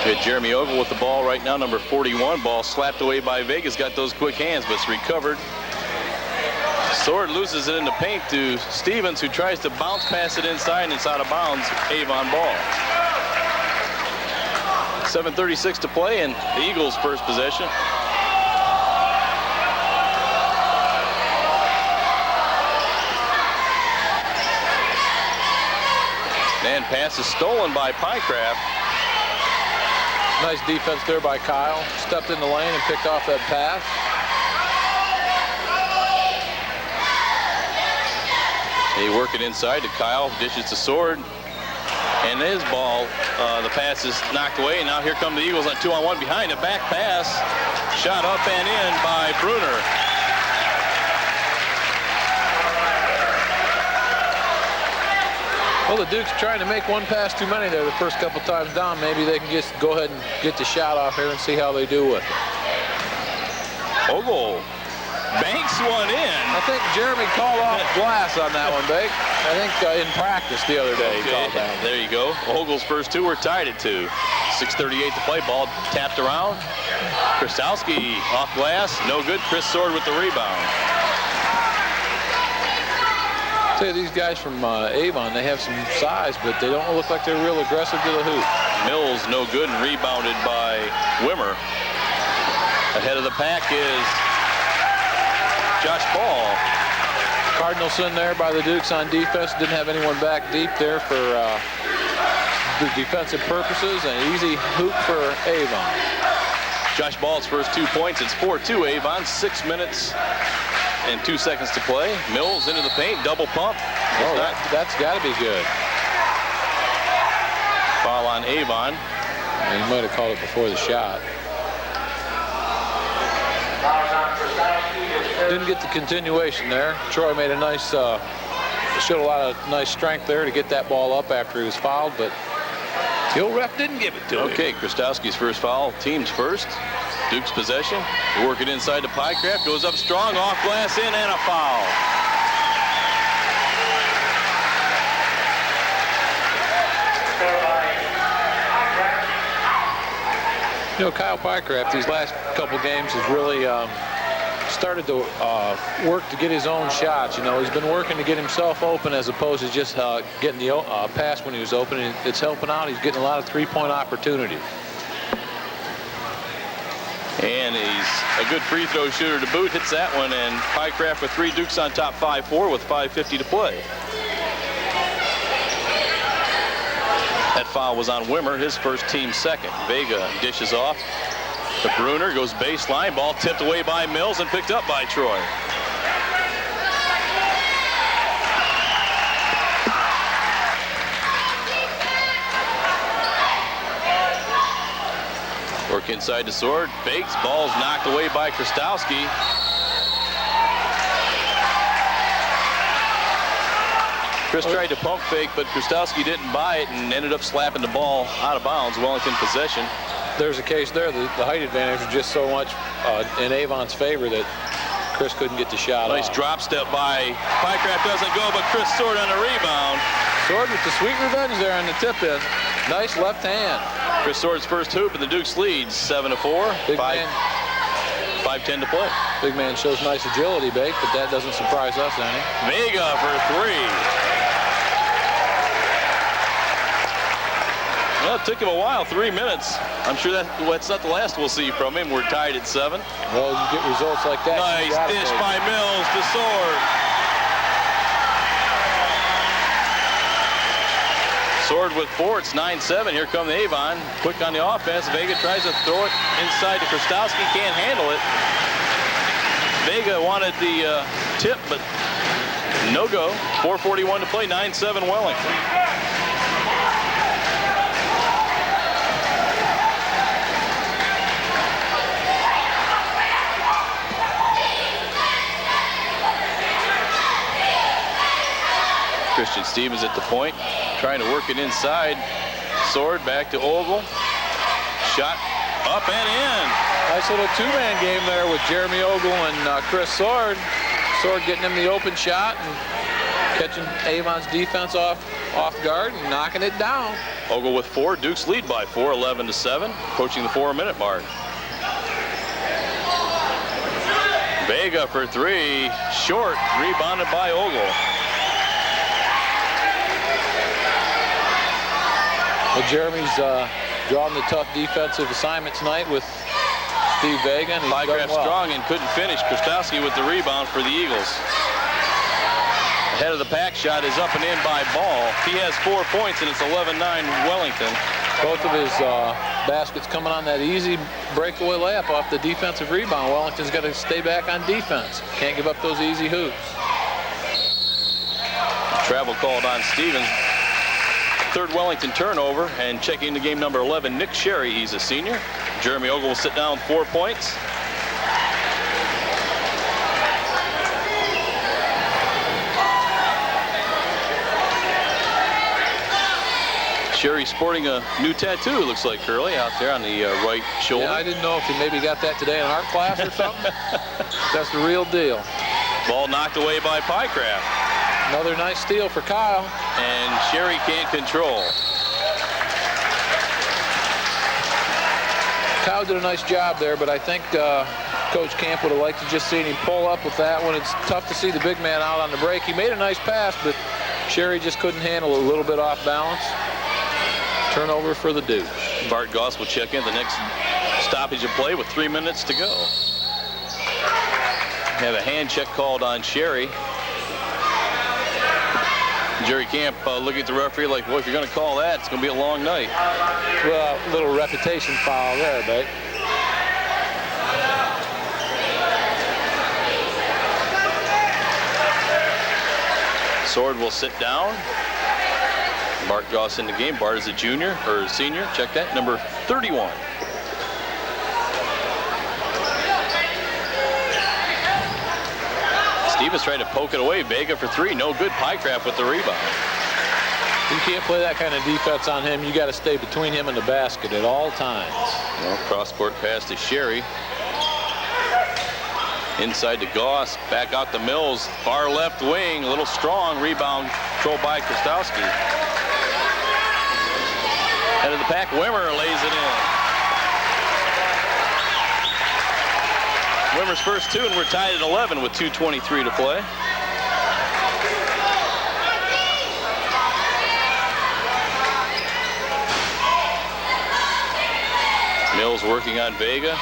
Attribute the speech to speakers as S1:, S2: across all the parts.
S1: Hit Jeremy Ogle with the ball right now, number 41. Ball slapped away by Vega's got those quick hands, but it's recovered. Sword loses it in the paint to Stevens, who tries to bounce pass it inside, and it's out of bounds. Avon ball. 7:36 to play, and the Eagles' first possession. And pass is stolen by Pycraft.
S2: Nice defense there by Kyle. Stepped in the lane and picked off that pass.
S1: They work it inside to Kyle, dishes to Sword. And his ball, the pass is knocked away, and now here come the Eagles on 2-on-1 behind. A back pass, shot up and in by Bruner.
S2: Well, the Duke's trying to make one pass too many there the first couple times down. Maybe they can just go ahead and get the shot off here and see how they do with it.
S1: Ogle banks one in.
S2: I think Jeremy called off glass on that one, Bake. I think in practice the other day he called that.
S1: There you go. Ogle's first two were tied at 2. 6:38 to play. Ball tapped around. Krastowski off glass. No good. Chris Sword with the rebound.
S2: Say these guys from Avon, they have some size, but they don't look like they're real aggressive to the hoop.
S1: Mills no good and rebounded by Wimmer. Ahead of the pack is Josh Ball.
S2: Cardinals in there by the Dukes on defense. Didn't have anyone back deep there for the defensive purposes. An easy hoop for Avon.
S1: Josh Ball's first 2 points. It's 4-2 Avon. 6 minutes and 2 seconds to play. Mills into the paint, double pump.
S2: Oh, that's got to be good.
S1: Foul on Avon.
S2: He might have called it before the shot. Didn't get the continuation there. Troy made a nice, showed a lot of nice strength there to get that ball up after he was fouled, but the old ref didn't give it to him.
S1: Okay, Krastowski's first foul, team's first. Duke's possession. They work it inside to Pycraft. Goes up strong, off glass in, and a foul.
S2: You know, Kyle Pycraft, these last couple games has really started to work to get his own shots. You know, he's been working to get himself open as opposed to just getting the pass when he was open. And it's helping out. He's getting a lot of three-point opportunities.
S1: And he's a good free throw shooter to boot. Hits that one, and Pycraft with 3. Duke's on top 5-4 with 5:50 to play. That foul was on Wimmer, his first, team second. Vega dishes off. The Bruner goes baseline. Ball tipped away by Mills and picked up by Troy. Work inside the Sword. Fakes. Ball's knocked away by Krastowski. Chris tried to pump fake, but Krastowski didn't buy it and ended up slapping the ball out of bounds. Wellington possession.
S2: There's a case there. The height advantage was just so much in Avon's favor that Chris couldn't get the shot
S1: Nice
S2: off.
S1: drop step by Pycraft. Doesn't go, but Chris Sword on the rebound.
S2: Sword with the sweet revenge there on the tip-in. Nice left hand.
S1: Chris Sword's first hoop, and the Dukes leads 7-4.
S2: Big man.
S1: 5:10 to play.
S2: Big man shows nice agility, Bake, but that doesn't surprise us any.
S1: Vega for 3. Well, it took him a while, 3 minutes. I'm sure that's not the last we'll see from him. We're tied at 7.
S2: Well, you get results like that.
S1: Nice dish by Mills to Sword. Sword with 4. It's 9-7. Here come the Avon. Quick on the offense. Vega tries to throw it inside to Krastowski. Can't handle it. Vega wanted the tip, but no go. 4:41 to play. 9-7 Wellington. Christian Stevens at the point, trying to work it inside. Sword back to Ogle. Shot up and in.
S2: Nice little two-man game there with Jeremy Ogle and Chris Sword. Sword getting him the open shot and catching Avon's defense off off guard and knocking it down.
S1: Ogle with 4. Dukes lead by 4, 11-7, approaching the 4-minute mark. Vega for 3, short, rebounded by Ogle.
S2: Well, Jeremy's drawn the tough defensive assignment tonight with Steve Vega. And he's done
S1: Pycraft
S2: well.
S1: strong and couldn't finish. Krastowski with the rebound for the Eagles. Head of the pack shot is up and in by Ball. He has 4 points, and it's 11-9 Wellington.
S2: Both of his baskets coming on that easy breakaway layup off the defensive rebound. Wellington's got to stay back on defense. Can't give up those easy hoops.
S1: Travel called on Stevens. Third Wellington turnover, and checking into game number 11, Nick Sherry. He's a senior. Jeremy Ogle will sit down with 4 points. Sherry sporting a new tattoo, it looks like, Curly, out there on the right shoulder.
S2: Yeah, I didn't know if he maybe got that today in art class or something. That's the real deal.
S1: Ball knocked away by Pycraft.
S2: Another nice steal for Kyle.
S1: And Sherry can't control.
S2: Kyle did a nice job there, but I think Coach Camp would have liked to just seen him pull up with that one. It's tough to see the big man out on the break. He made a nice pass, but Sherry just couldn't handle it, a little bit off balance. Turnover for the Dukes.
S1: Bart Goss will check in the next stoppage of play with 3 minutes to go. Have a hand check called on Sherry. Jerry Camp looking at the referee like, well, if you're going to call that, it's going to be a long night.
S2: Well, a little reputation foul there, but
S1: Sword will sit down. Bart Goss in the game. Bart is a junior, or a senior. Check that, number 31. Stevens trying to poke it away. Vega for 3. No good. Pycraft with the rebound.
S2: you can't play that kind of defense on him. You got to stay between him and the basket at all times.
S1: Well, cross-court pass to Sherry. Inside to Goss. Back out to Mills. Far left wing. A little strong. Rebound controlled by Krastowski. Head of the pack. Wimmer lays it in. Wimmer's first 2, and we're tied at 11 with 2:23 to play. Mills working on Vega.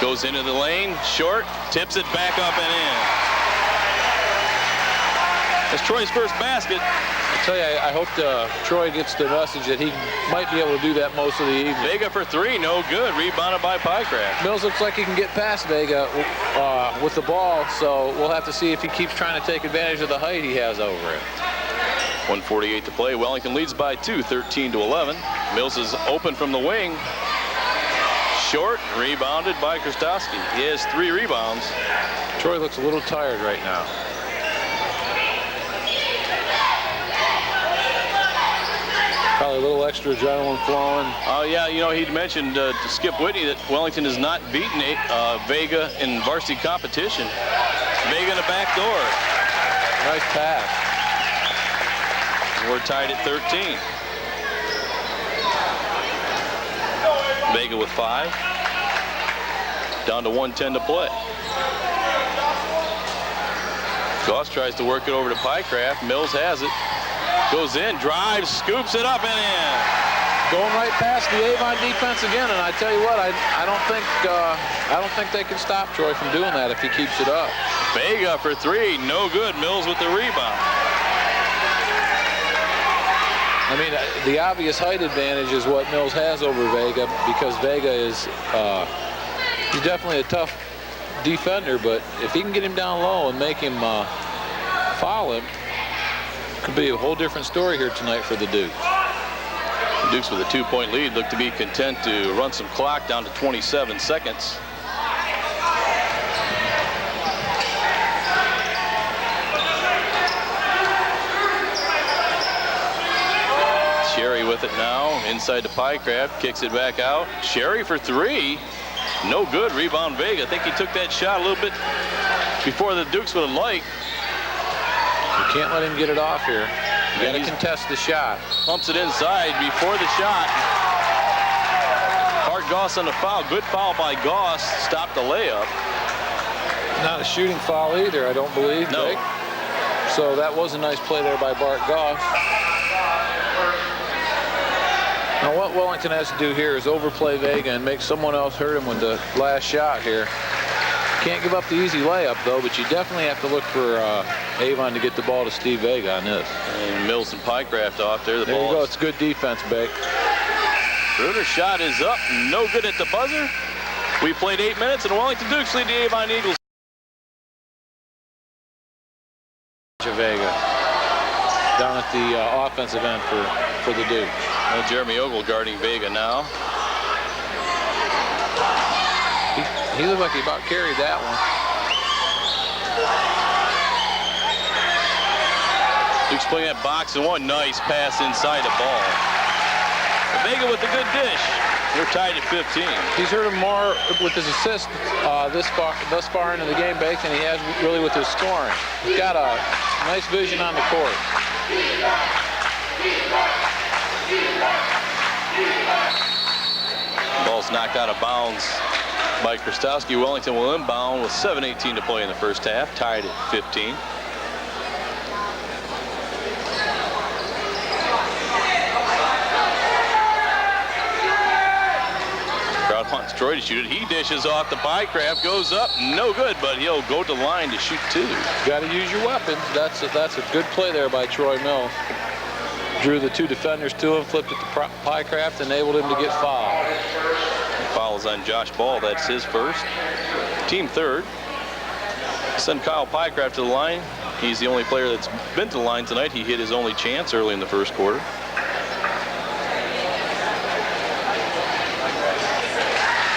S1: Goes into the lane, short, tips it back up and in. That's Troy's first basket.
S2: I tell you, I hope Troy gets the message that he might be able to do that most of the evening.
S1: Vega for 3, no good. Rebounded by Pycraft.
S2: Mills looks like he can get past Vega with the ball, so we'll have to see if he keeps trying to take advantage of the height he has over it.
S1: 1:48 to play. Wellington leads by 2, 13-11. Mills is open from the wing. Short, rebounded by Krastowski. He has 3 rebounds.
S2: Troy looks a little tired right now. Probably a little extra adrenaline flowing.
S1: Oh, yeah, you know, he'd mentioned to Skip Whitney that Wellington has not beaten Vega in varsity competition. Vega in the back door.
S2: Nice pass.
S1: We're tied at 13. Vega with 5. Down to 1:10 to play. Goss tries to work it over to Pycraft. Mills has it. Goes in, drives, scoops it up and in.
S2: Going right past the Avon defense again, and I tell you what, I don't think they can stop Troy from doing that if he keeps it up.
S1: Vega for 3, no good. Mills with the rebound.
S2: I mean, the obvious height advantage is what Mills has over Vega, because Vega is he's definitely a tough defender, but if he can get him down low and make him foul him, could be a whole different story here tonight for the Dukes.
S1: The Dukes with a 2-point lead look to be content to run some clock down to 27 seconds. Sherry with it now, inside to Pycraft, kicks it back out. Sherry for 3, no good. Rebound Vega. I think he took that shot a little bit before the Dukes would have liked.
S2: You can't let him get it off here. You got to contest the shot.
S1: Pumps it inside before the shot. Hart Goss on the foul. Good foul by Goss. Stopped the layup.
S2: Not a shooting foul either, I don't believe.
S1: No.
S2: Jake. So that was a nice play there by Bart Goss. Now what Wellington has to do here is overplay Vega and make someone else hurt him with the last shot here. Can't give up the easy layup though, but you definitely have to look for Avon to get the ball to Steve Vega on this.
S1: And Mills and Pycraft off there.
S2: There you go. It's good defense, Beck.
S1: Bruner's shot is up. No good at the buzzer. We played 8 minutes, and Wellington Dukes lead the Avon Eagles.
S2: Vega down at the offensive end for the Dukes.
S1: Well, Jeremy Ogle guarding Vega now.
S2: He looked like he about carried that one.
S1: Dukes playing that box and one. Nice pass inside the ball. Vega with a good dish. We're tied at 15.
S2: He's hurt him more with his assists thus far into the game, Bake, than he has really with his scoring. He's got a nice vision on the court.
S1: Ball's knocked out of bounds by Krastowski. Wellington will inbound with 7:18 to play in the first half, tied at 15. Crowd wants Troy to shoot it. He dishes off the Pycraft, goes up, no good, but he'll go to the line to shoot two.
S2: Got to use your weapons. That's a good play there by Troy Mills. Drew the two defenders to him, flipped it to Pycraft, enabled him to get fouled.
S1: Fouls on Josh Ball. That's his first. Team third. Send Kyle Pycraft to the line. He's the only player that's been to the line tonight. He hit his only chance early in the first quarter.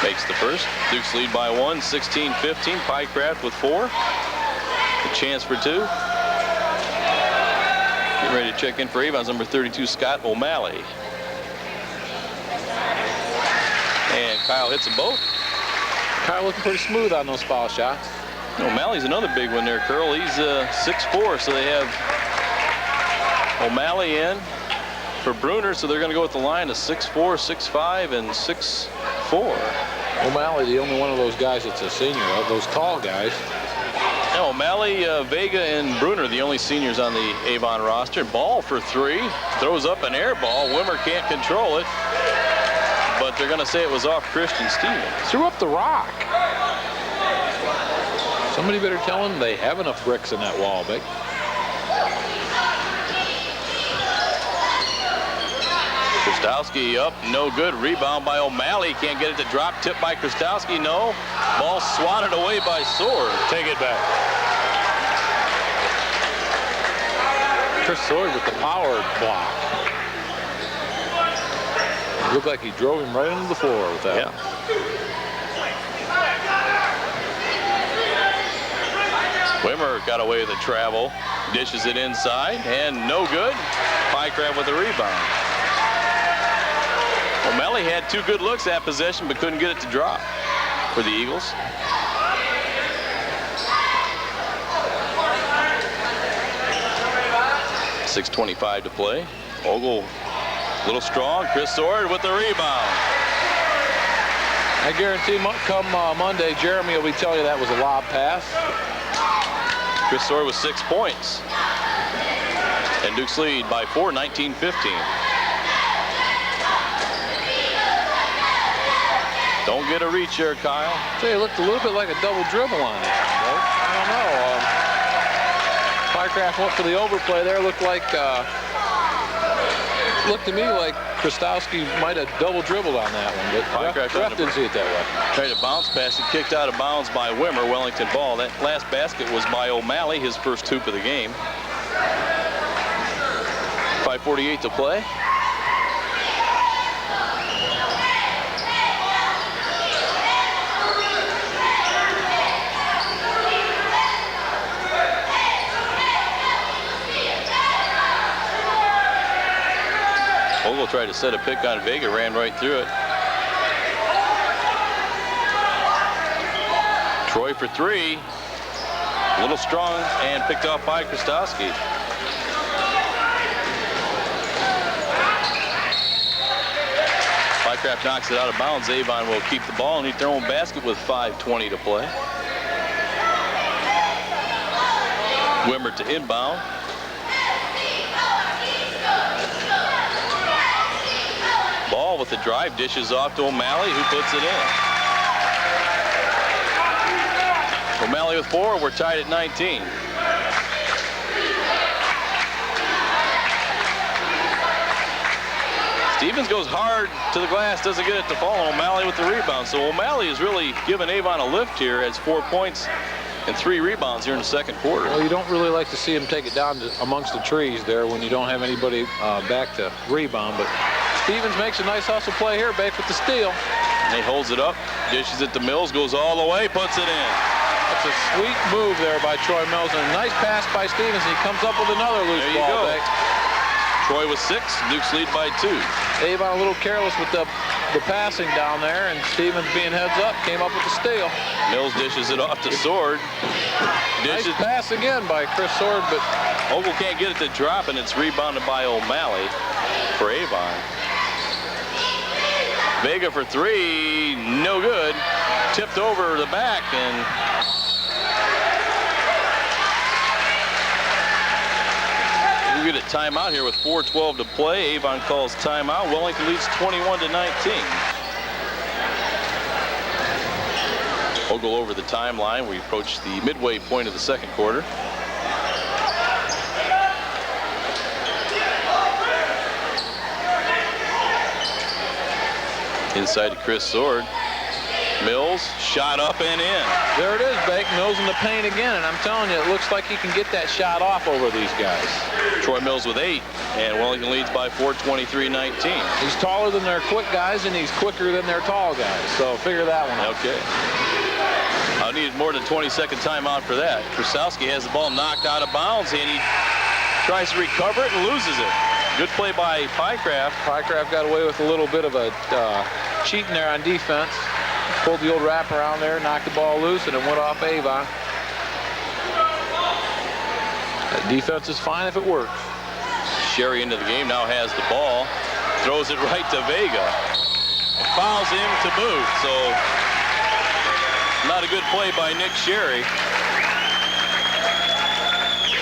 S1: Makes the first. Dukes lead by one, 16-15. Pycraft with four. A chance for two. Getting ready to check in for Avon's number 32, Scott O'Malley. And Kyle hits them both.
S2: Kyle looking pretty smooth on those foul shots.
S1: O'Malley's another big one there, Curl. He's 6'4", so they have O'Malley in for Bruner, so they're going to go with the line of 6'4", 6'5", and 6'4".
S2: O'Malley, the only one of those guys that's a senior, of those tall guys.
S1: No, O'Malley, Vega, and Bruner, the only seniors on the Avon roster. Ball for three. Throws up an air ball. Wimmer can't control it. But they're going to say it was off Christian Stevens.
S2: Threw up the rock. Somebody better tell him they have enough bricks in that wall, Vic.
S1: Krastowski up, no good. Rebound by O'Malley. Can't get it to drop. Tip by Krastowski, no. Ball swatted away by Sword.
S2: Take it back. Chris Sword with the power block. Looked like he drove him right into the floor with that.
S1: Yeah. Wimmer got away with the travel. Dishes it inside, and no good. Pycraft with the rebound. O'Malley had two good looks at possession, but couldn't get it to drop for the Eagles. .6:25 to play. Ogle, a little strong. Chris Sword with the rebound.
S2: I guarantee come Monday, Jeremy will be telling you that was a lob pass.
S1: Chris Sword with 6 points. And Dukes lead by 4, 19-15. Don't get a reach there, Kyle.
S2: I tell you, it looked a little bit like a double dribble on it. I don't know. Pycraft went for the overplay there. Looked to me like Krastowski might have double dribbled on that one, but ref didn't see it that way.
S1: Tried to bounce pass and kicked out of bounds by Wimmer. Wellington ball. That last basket was by O'Malley, his first hoop of the game. 5:48 to play. Ogle tried to set a pick on Vega, ran right through it. Troy for three. A little strong and picked off by Krastowski. Pycraft knocks it out of bounds. Avon will keep the ball underneath their own basket with 5:20 to play. Wimmer to inbound. Ball with the drive, dishes off to O'Malley, who puts it in. O'Malley with 4. We're tied at 19. Stevens goes hard to the glass, doesn't get it to fall. O'Malley with the rebound. So O'Malley has really given Avon a lift here. Has 4 points and 3 rebounds here in the second quarter.
S2: Well, you don't really like to see him take it down amongst the trees there when you don't have anybody back to rebound. But Stevens makes a nice hustle play here, Bake with the steal.
S1: And he holds it up, dishes it to Mills, goes all the way, puts it in.
S2: That's a sweet move there by Troy Mills, and a nice pass by Stevens. He comes up with another loose
S1: there you
S2: ball.
S1: Go. Troy with 6, Dukes lead by 2.
S2: Avon a little careless with the passing down there, and Stevens being heads up came up with the steal.
S1: Mills dishes it off to Sword.
S2: Nice pass again by Chris Sword, but
S1: Ogle can't get it to drop, and it's rebounded by O'Malley for Avon. Vega for 3, no good. Tipped over the back, and we get a timeout here with 4:12 to play. Avon calls timeout. Wellington leads 21-19. Ogle over the timeline. We approach the midway point of the second quarter. Inside to Chris Sword. Mills, shot up and in.
S2: There it is, Bake. Mills in the paint again, and I'm telling you, it looks like he can get that shot off over these guys.
S1: Troy Mills with 8, and Wellington leads by 4, 23-19.
S2: He's taller than their quick guys, and he's quicker than their tall guys, so figure that one out.
S1: Okay. I needed more than 20-second timeout for that. Krasowski has the ball knocked out of bounds, and he tries to recover it and loses it. Good play by Pycraft.
S2: Pycraft got away with a little bit of a cheating there on defense. Pulled the old wraparound there, knocked the ball loose, and it went off Avon. That defense is fine if it works.
S1: Sherry into the game, now has the ball. Throws it right to Vega. And fouls him to boot, so not a good play by Nick Sherry.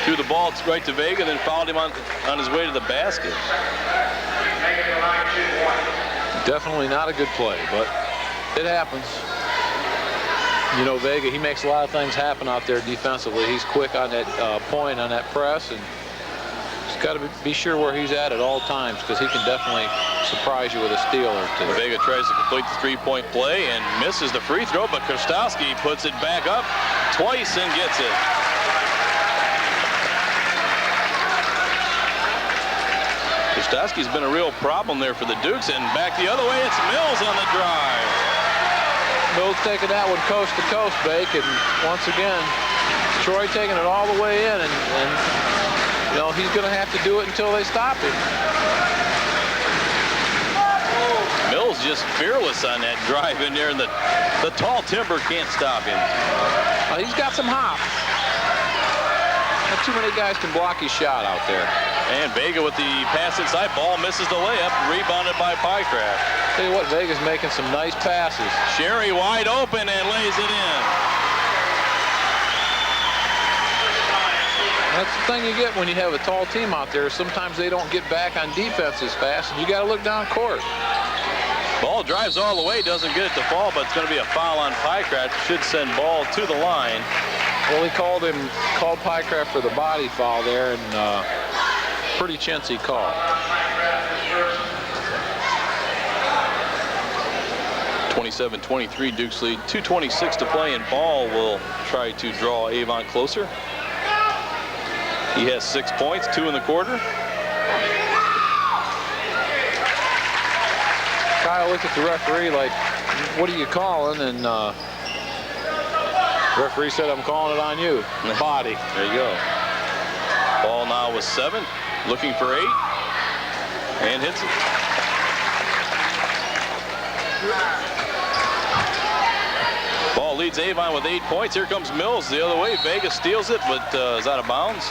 S1: Threw the ball right to Vega, then fouled him on his way to the basket.
S2: Definitely not a good play, but it happens. You know, Vega, he makes a lot of things happen out there defensively. He's quick on that point, on that press, and he's got to be sure where he's at all times, because he can definitely surprise you with a steal or two.
S1: Vega tries to complete the three-point play and misses the free throw, but Krasowski puts it back up twice and gets it. Krasowski's been a real problem there for the Dukes, and back the other way, it's Mills on the drive.
S2: Mills taking that one coast to coast, Bake, and once again, Troy taking it all the way in, and you know, he's going to have to do it until they stop him.
S1: Mills just fearless on that drive in there, and the tall timber can't stop him.
S2: He's got some hop. Not too many guys can block his shot out there.
S1: And Vega with the pass inside, ball misses the layup, rebounded by Pycraft.
S2: Tell you what, Vega's making some nice passes.
S1: Sherry wide open and lays it in.
S2: That's the thing you get when you have a tall team out there. Sometimes they don't get back on defense as fast, and you got to look down court.
S1: Ball drives all the way, doesn't get it to fall, but it's going to be a foul on Pycraft. Should send ball to the line.
S2: Well, he called Pycraft for the body foul there, and pretty chintzy call.
S1: 27-23, Dukes lead. 2:26 to play, and Ball will try to draw Avon closer. He has 6 points, 2 in the quarter.
S2: Kyle looked at the referee like, what are you calling? And the referee said, I'm calling it on you. Body.
S1: There you go. Ball now with 7, looking for 8, and hits it. Ball leads Avon with 8 points. Here comes Mills the other way. Vega steals it, but is out of bounds.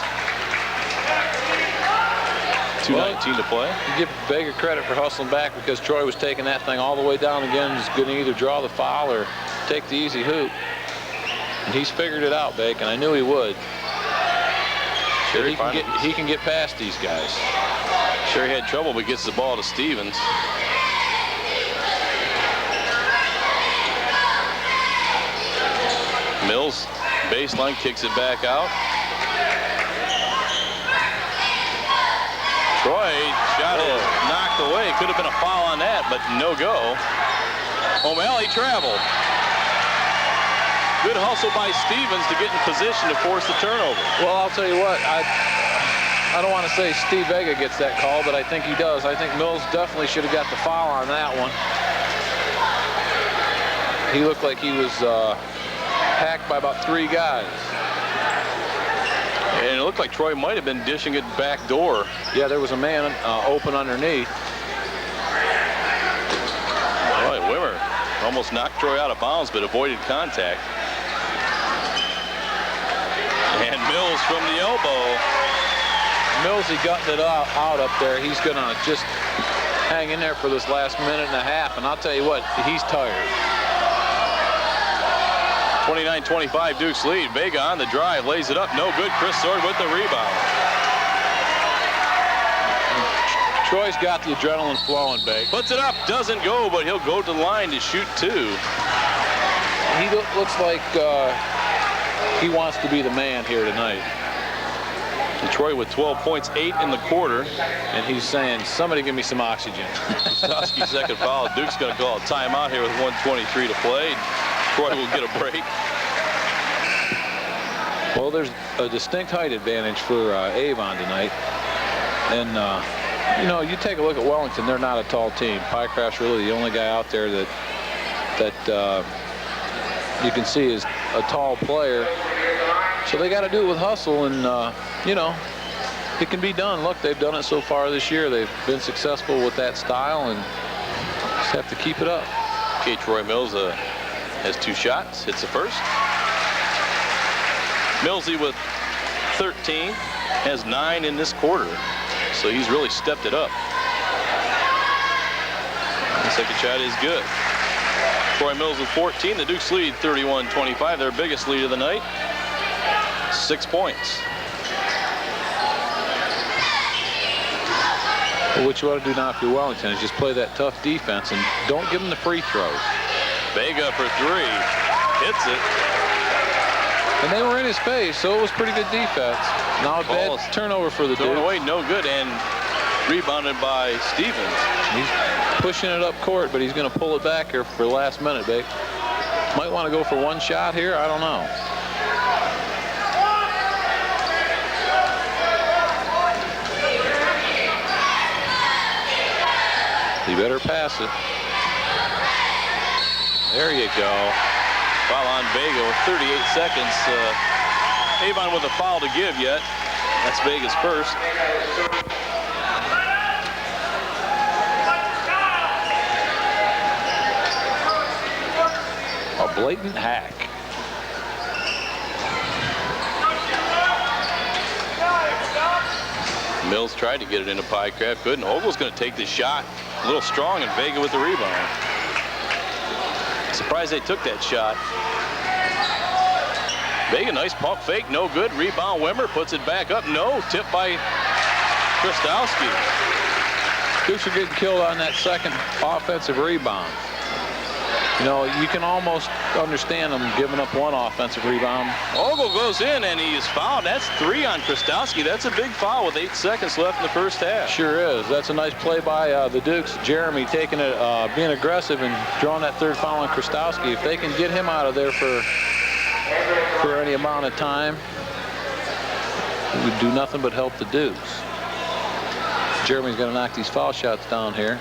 S1: 2:19 to play.
S2: You give Vega credit for hustling back because Troy was taking that thing all the way down again. He's going to either draw the foul or take the easy hoop. And he's figured it out, Bake, and I knew he would. Sure, he can get past these guys.
S1: Sure, he had trouble, but gets the ball to Stevens. Mills, baseline, kicks it back out. Troy, shot is knocked away. Could have been a foul on that, but no go. O'Malley traveled. Good hustle by Stevens to get in position to force the turnover.
S2: Well, I'll tell you what, I don't want to say Steve Vega gets that call, but I think he does. I think Mills definitely should have got the foul on that one. He looked like he was hacked by about 3 guys.
S1: And it looked like Troy might have been dishing it back door.
S2: Yeah, there was a man open underneath.
S1: Boy, Wimmer almost knocked Troy out of bounds, but avoided contact. And Mills from the elbow.
S2: Millsy gutting it out up there. He's going to just hang in there for this last minute and a half. And I'll tell you what, he's tired.
S1: 29-25 Duke's lead. Vega on the drive, lays it up. No good. Chris Sword with the rebound.
S2: Troy's got the adrenaline flowing, Bake.
S1: Puts it up. Doesn't go, but he'll go to the line to shoot 2.
S2: He looks like he wants to be the man here tonight.
S1: And Troy with 12 points, 8 in the quarter.
S2: And he's saying, somebody give me some oxygen.
S1: Krastowski's second foul. Duke's going to call a timeout here with 1:23 to play. Troy will get a break.
S2: Well, there's a distinct height advantage for Avon tonight. And, you know, you take a look at Wellington, they're not a tall team. Pycraft's really the only guy out there that you can see is a tall player. So they got to do it with hustle, and, you know, it can be done. Look, they've done it so far this year. They've been successful with that style, and just have to keep it up.
S1: Okay, Troy Mills has 2 shots, hits the first. Millsy with 13, has 9 in this quarter. So he's really stepped it up. The second shot is good. Troy Mills with 14, the Dukes lead 31-25, their biggest lead of the night. 6 points.
S2: Well, what you want to do now if you're Wellington is just play that tough defense and don't give them the free throws.
S1: Vega for 3, hits it.
S2: And they were in his face, so it was pretty good defense. Now a bad turnover for the Duke.
S1: Away, no good, and rebounded by Stevens.
S2: He's pushing it up court, but he's going to pull it back here for the last minute, Bake. Might want to go for 1 shot here. I don't know. You better pass it. There you go.
S1: Foul on Vega with 38 seconds. Avon with a foul to give yet. That's Vega's first.
S2: A blatant hack.
S1: Mills tried to get it into Pycraft. Couldn't. Ogle's going to take the shot. A little strong, and Vega with the rebound. Surprised they took that shot. Vega, nice pump fake, no good. Rebound, Wimmer puts it back up. No, tipped by Krastowski.
S2: Dukes are getting killed on that second offensive rebound. You know, you can almost understand them giving up 1 offensive rebound.
S1: Ogle goes in, and he is fouled. That's 3 on Krastowski. That's a big foul with 8 seconds left in the first half.
S2: Sure is. That's a nice play by the Dukes. Jeremy taking it, being aggressive and drawing that 3rd foul on Krastowski. If they can get him out of there for any amount of time, it would do nothing but help the Dukes. Jeremy's going to knock these foul shots down here.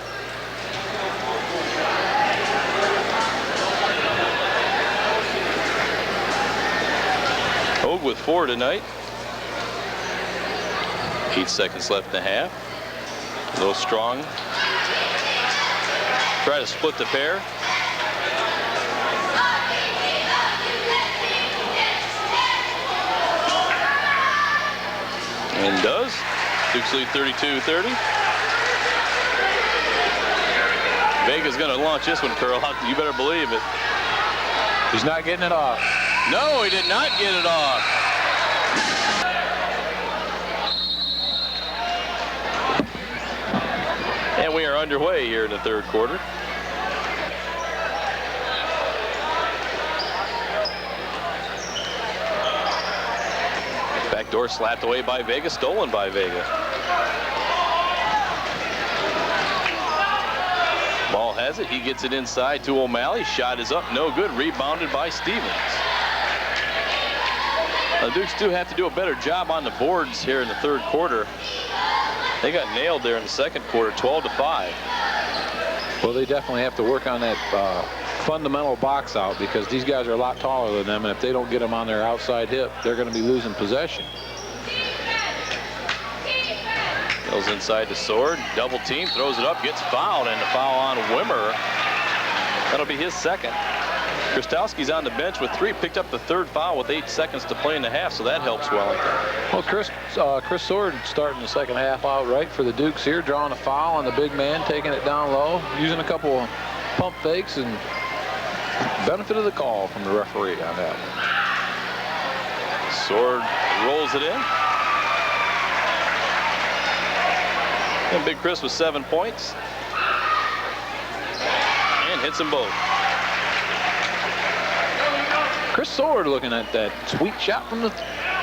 S1: Hogue with 4 tonight. 8 seconds left in the half. A little strong. Try to split the pair. And does. Dukes lead 32-30. Vega's going to launch this one, Curl. You better believe it.
S2: He's not getting it off.
S1: No, he did not get it off. And we are underway here in the third quarter. Backdoor slapped away by Vega, stolen by Vega. Ball has it. He gets it inside to O'Malley. Shot is up. No good. Rebounded by Stevens. The Dukes do have to do a better job on the boards here in the third quarter. They got nailed there in the second quarter, 12-5.
S2: Well, they definitely have to work on that fundamental box out, because these guys are a lot taller than them, and if they don't get them on their outside hip, they're going to be losing possession.
S1: Goes inside to Sword, double team, throws it up, gets fouled, and the foul on Wimmer. That'll be his second. Krastowski's on the bench with 3, picked up the third foul with 8 seconds to play in the half, so that helps Wellington.
S2: Well, Chris Sword starting the second half out right for the Dukes here, drawing a foul on the big man, taking it down low, using a couple of pump fakes, and benefit of the call from the referee on that one.
S1: Sword rolls it in. And Big Chris with 7 points. And hits them both.
S2: Chris Sword looking at that sweet shot from the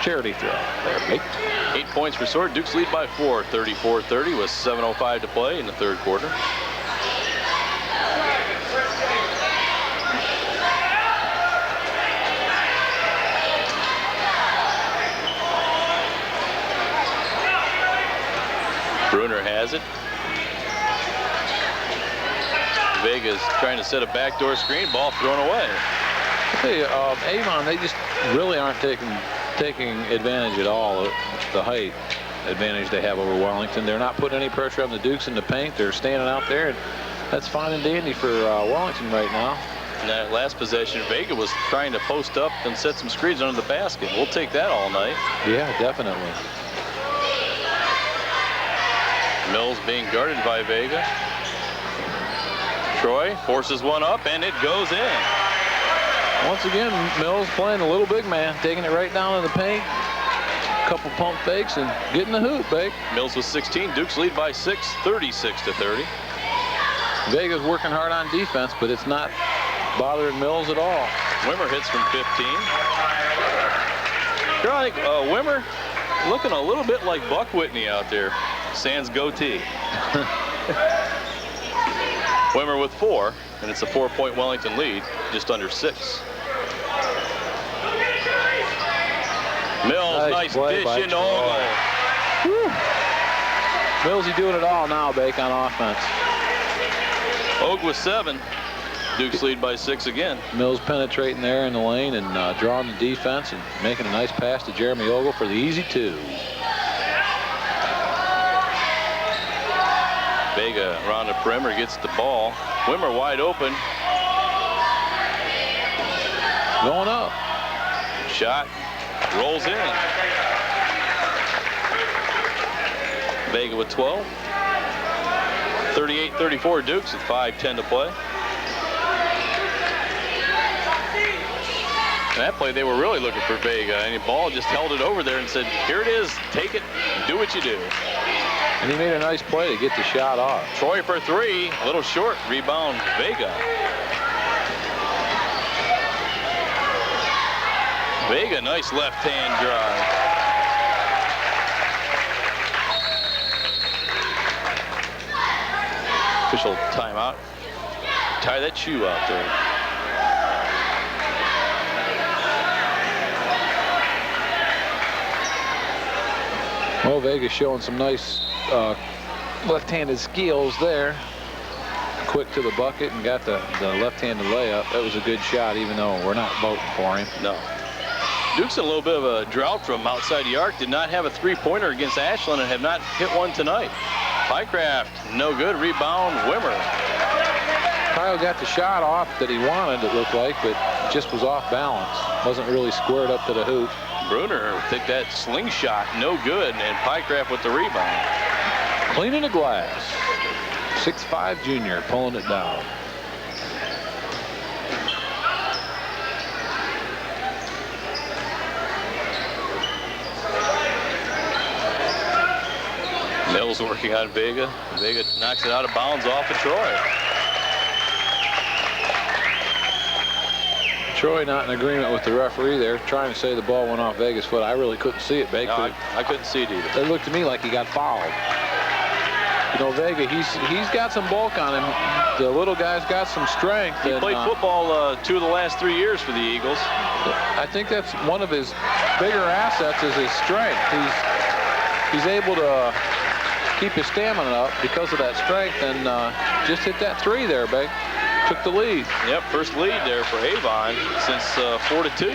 S2: charity throw. There, mate.
S1: 8 points for Sword. Dukes lead by 4, 34-30 with 7:05 to play in the third quarter. Bruner has it. Vega's trying to set a backdoor screen. Ball thrown away.
S2: Hey, Avon, they just really aren't taking advantage at all of the height advantage they have over Wellington. They're not putting any pressure on the Dukes in the paint. They're standing out there, and that's fine and dandy for Wellington right now.
S1: In that last possession, Vega was trying to post up and set some screens under the basket. We'll take that all night.
S2: Yeah, definitely.
S1: Mills being guarded by Vega. Troy forces one up, and it goes in.
S2: Once again, Mills playing a little big man, taking it right down in the paint. A couple pump fakes and getting the hoop, Bake.
S1: Mills with 16. Dukes lead by 6, 36-30.
S2: Vega's working hard on defense, but it's not bothering Mills at all.
S1: Wimmer hits from 15. I think Wimmer looking a little bit like Buck Whitney out there. Sans goatee. Wimmer with 4, and it's a 4-point Wellington lead, just under 6. Mills, nice dish into Ogle.
S2: Millsy doing it all now, Bake, on offense.
S1: Ogle with 7. Dukes lead by 6 again.
S2: Mills penetrating there in the lane and drawing the defense and making a nice pass to Jeremy Ogle for the easy 2.
S1: Vega around the perimeter, gets the ball. Wimmer wide open.
S2: Going up.
S1: Shot rolls in. Vega with 12. 38-34 Dukes with 5:10 to play. And that play, they were really looking for Vega, and the ball just held it over there and said, here it is, take it, do what you do.
S2: And he made a nice play to get the shot off.
S1: Troy for 3, a little short, rebound Vega. Vega, nice left-hand drive. Official timeout. Tie that shoe out there.
S2: Well, Vega's showing some nice left-handed skills there. Quick to the bucket and got the left-handed layup. That was a good shot, even though we're not voting for him.
S1: No. Duke's in a little bit of a drought from outside the arc. Did not have a three-pointer against Ashland and have not hit one tonight. Pycraft, no good. Rebound, Wimmer.
S2: Kyle got the shot off that he wanted, it looked like, but just was off balance. Wasn't really squared up to the hoop.
S1: Bruner will take that slingshot, no good, and Pycraft with the rebound.
S2: Cleaning the glass. 6'5" junior pulling it down.
S1: Mills working on Vega. Vega knocks it out of bounds off of Troy.
S2: Troy not in agreement with the referee there, trying to say the ball went off Vega's foot. I really couldn't see it, Baker.
S1: No, I couldn't see it either.
S2: It looked to me like he got fouled. You know, Vega, he's got some bulk on him. The little guy's got some strength.
S1: He played football 2 of the last 3 years for the Eagles.
S2: I think that's one of his bigger assets is his strength. He's able to keep his stamina up because of that strength, and just hit that 3 there, Baker. Took the lead.
S1: Yep, first lead there for Avon since 4-2.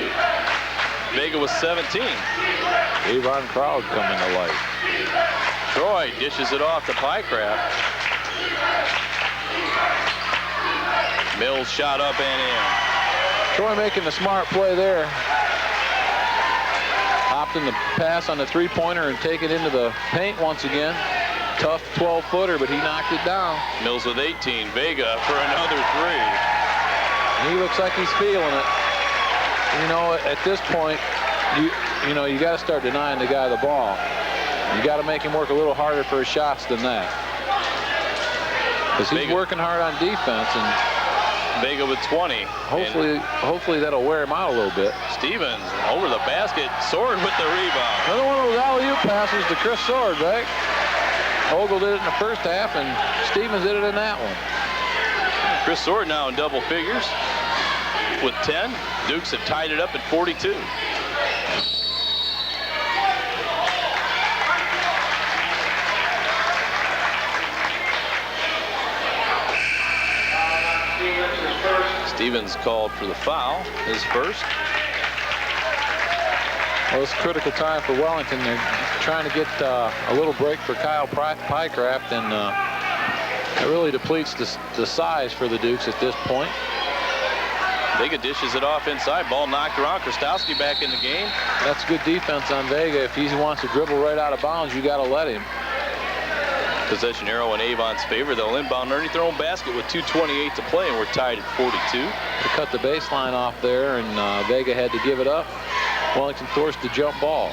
S1: Vega was 17.
S2: Avon crowd coming to life.
S1: Troy dishes it off to Pycraft. Mills shot up and in.
S2: Troy making the smart play there. Opting the pass on the 3-pointer and take it into the paint once again. Tough 12-footer, but he knocked it down.
S1: Mills with 18. Vega for another 3.
S2: He looks like he's feeling it. You know, at this point, you know, you got to start denying the guy the ball. You got to make him work a little harder for his shots than that. Because he's working hard on defense, and
S1: Vega with 20.
S2: Hopefully that'll wear him out a little bit.
S1: Stevens over the basket. Sword with the rebound.
S2: Another one of those alley-oop passes to Chris Sword, right? Ogle did it in the first half, and Stevens did it in that one.
S1: Chris Sword now in double figures with 10. Dukes have tied it up at 42. Stevens called for the foul, his first.
S2: Well, it's a critical time for Wellington. They're trying to get a little break for Kyle Pycraft, and it really depletes the size for the Dukes at this point.
S1: Vega dishes it off inside. Ball knocked around. Krastowski back in the game.
S2: That's good defense on Vega. If he wants to dribble right out of bounds, you got to let him.
S1: Possession arrow in Avon's favor. They'll inbound underneath their own basket with 2:28 to play, and we're tied at 42.
S2: They cut the baseline off there, and Vega had to give it up. Wellington forced the jump ball.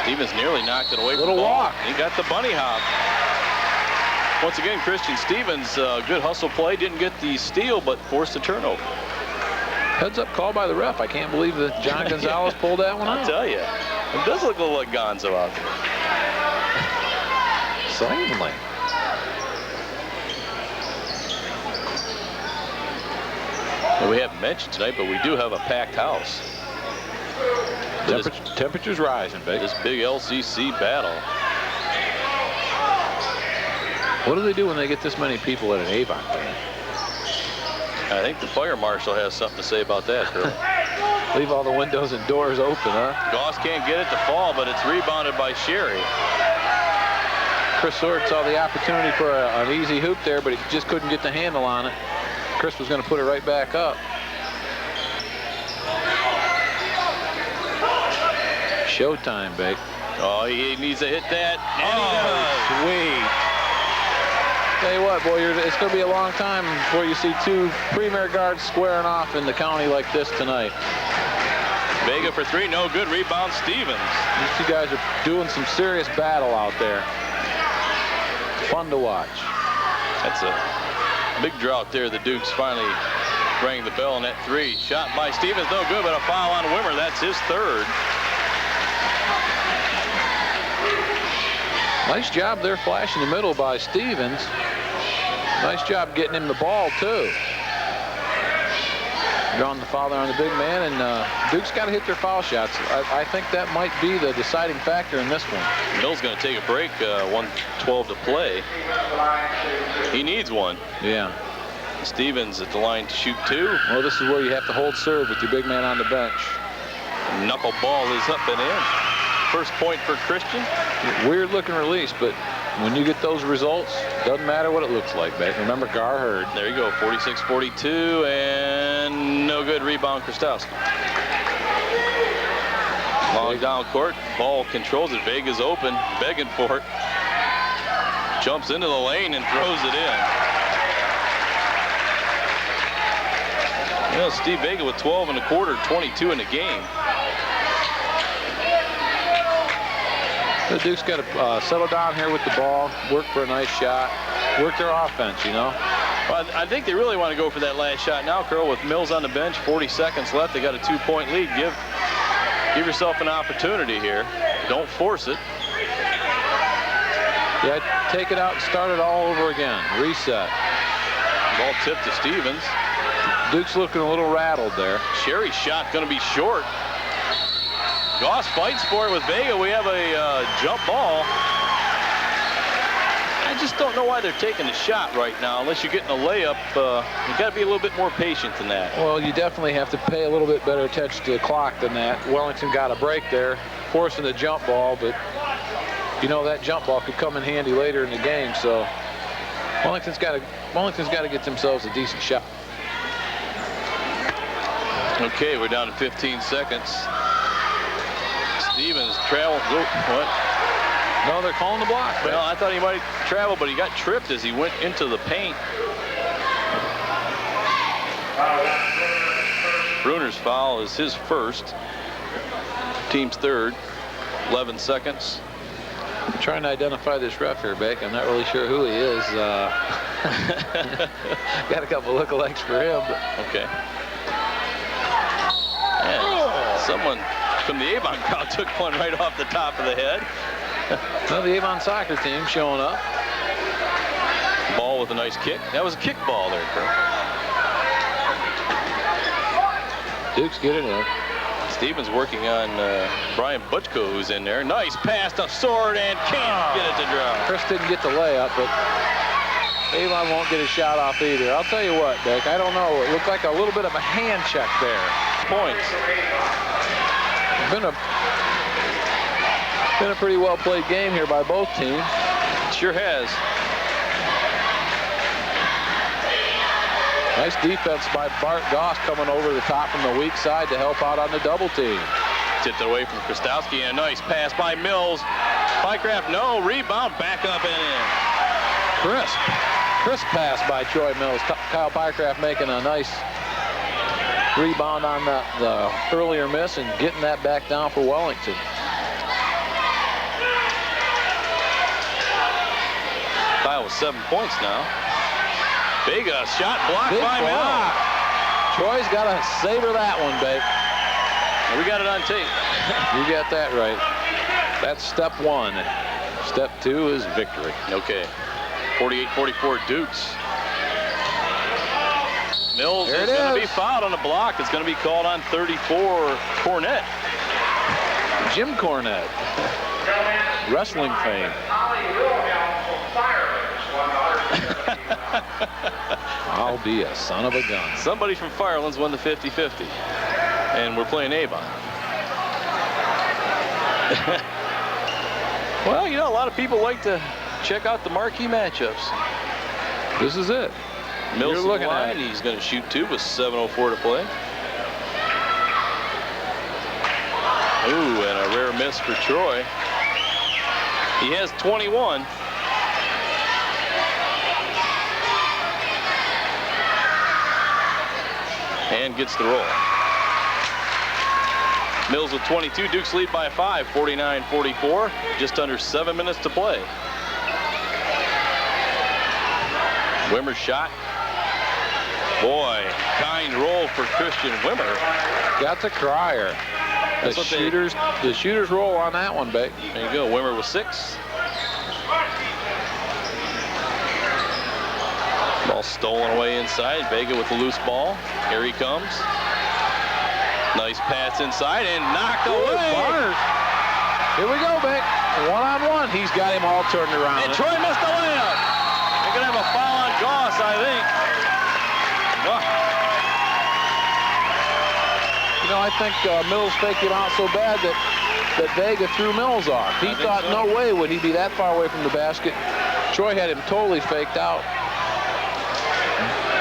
S1: Stevens nearly knocked it away from the
S2: little
S1: ball.
S2: walk.
S1: He got the bunny hop. Once again, Christian Stevens, good hustle play. Didn't get the steal, but forced a turnover.
S2: Heads up call by the ref. I can't believe that John Gonzalez pulled that one out.
S1: I'll tell you. It does look a little like Gonzo out there.
S2: Certainly.
S1: Well, we haven't mentioned tonight, but we do have a packed house.
S2: Temperature's rising, baby.
S1: This big LCC battle.
S2: What do they do when they get this many people at an Avon game?
S1: I think the fire marshal has something to say about that, Curly.
S2: Leave all the windows and doors open, huh?
S1: Goss can't get it to fall, but it's rebounded by Sherry.
S2: Chris Sword saw the opportunity for an easy hoop there, but he just couldn't get the handle on it. Chris was going to put it right back up. Showtime, Bake.
S1: Oh, he needs to hit that, and he does.
S2: Sweet. Tell you what, boy, it's going to be a long time before you see two premier guards squaring off in the county like this tonight.
S1: Vega for 3, no good. Rebound, Stevens.
S2: These two guys are doing some serious battle out there. Fun to watch.
S1: That's a big drought there. The Dukes finally rang the bell on that 3. Shot by Stevens, no good, but a foul on Wimmer. That's his 3rd.
S2: Nice job there flashing the middle by Stevens. Nice job getting him the ball, too. Drawing the foul there on the big man, and Duke's got to hit their foul shots. I think that might be the deciding factor in this one.
S1: Mill's going to take a break, 1:12 to play. He needs one.
S2: Yeah.
S1: Stevens at the line to shoot 2.
S2: Well, this is where you have to hold serve with your big man on the bench.
S1: Knuckle ball is up and in. First point for Christian.
S2: Weird looking release, but when you get those results, doesn't matter what it looks like, babe. Remember, Gar Hurd.
S1: There you go, 46-42, and no good. Rebound, Krastowski. Long down court. Ball controls it. Vega's open, begging for it. Jumps into the lane and throws it in. You know, Steve Vega with 12 and a quarter, 22 in the game.
S2: The Duke's got to settle down here with the ball, work for a nice shot, work their offense, you know.
S1: Well, I think they really want to go for that last shot now, Carl, with Mills on the bench, 40 seconds left. They got a 2-point lead. Give yourself an opportunity here. Don't force it.
S2: Yeah, take it out and start it all over again. Reset.
S1: Ball tipped to Stevens.
S2: Duke's looking a little rattled there.
S1: Sherry's shot going to be short. Goss fights for it with Vega. We have a jump ball. I just don't know why they're taking the shot right now. Unless you're getting a layup, you got to be a little bit more patient than that.
S2: Well, you definitely have to pay a little bit better attention to the clock than that. Wellington got a break there, forcing the jump ball, but you know that jump ball could come in handy later in the game. So Wellington's got to get themselves a decent shot.
S1: Okay, we're down to 15 seconds. Stevens travel. What?
S2: No, they're calling the block.
S1: Well, I thought he might travel, but he got tripped as he went into the paint. Bruner's foul is his first. Team's third. 11 seconds.
S2: I'm trying to identify this ref here, Beck. I'm not really sure who he is. Got a couple lookalikes for him. But.
S1: Okay. Yeah, someone from the Avon crowd took one right off the top of the head.
S2: Well, the Avon soccer team showing up.
S1: Ball with a nice kick. That was a kick ball there, Kurt.
S2: Duke's getting in.
S1: Stevens working on Brian Butchko, who's in there. Nice pass to Sword and can't get it to drop.
S2: Chris didn't get the layup, but Avon won't get a shot off either. I'll tell you what, Beck, I don't know. It looked like a little bit of a hand check there.
S1: Points.
S2: Been a pretty well played game here by both teams.
S1: Sure has.
S2: Nice defense by Bart Goss coming over the top from the weak side to help out on the double team.
S1: Tipped away from Krastowski, and a nice pass by Mills. Pycraft, no, rebound, back up and in.
S2: Crisp pass by Troy Mills. Kyle Pycraft making a nice rebound on the earlier miss and getting that back down for Wellington.
S1: Kyle with 7 points now. Vega shot blocked
S2: Big
S1: by
S2: block.
S1: Mills.
S2: Troy's got to savor that one, babe.
S1: We got it on tape.
S2: You got that right. That's step one. Step two is victory.
S1: Okay. 48-44 Dukes. Mills is going to be fouled on the block. It's going to be called on 34 Cornette.
S2: Jim Cornette. Wrestling fame. I'll be a son of a gun.
S1: Somebody from Firelands won the 50-50. And we're playing Avon. Well, you know, a lot of people like to check out the marquee matchups.
S2: This is it.
S1: Mills
S2: You're looking
S1: line.
S2: at it.
S1: He's going to shoot two with 7:04 to play. Ooh, and a rare miss for Troy. He has 21. And gets the roll. Mills with 22. Duke's lead by 5, 49-44. Just under 7 minutes to play. Wimmer's shot. Boy, kind roll for Christian Wimmer.
S2: Got the crier. The shooter's roll on that one, Beck.
S1: There you go. Wimmer with 6. Ball stolen away inside. Vega with the loose ball. Here he comes. Nice pass inside and knocked away.
S2: Barnes. Here we go, Beck. One-on-one. He's got him all turned around.
S1: And Troy missed the layup. They're going to have a foul on Goss, I think.
S2: You know, I think Mills faked him out so bad that Vega threw Mills off. He thought so. No way would he be that far away from the basket. Troy had him totally faked out.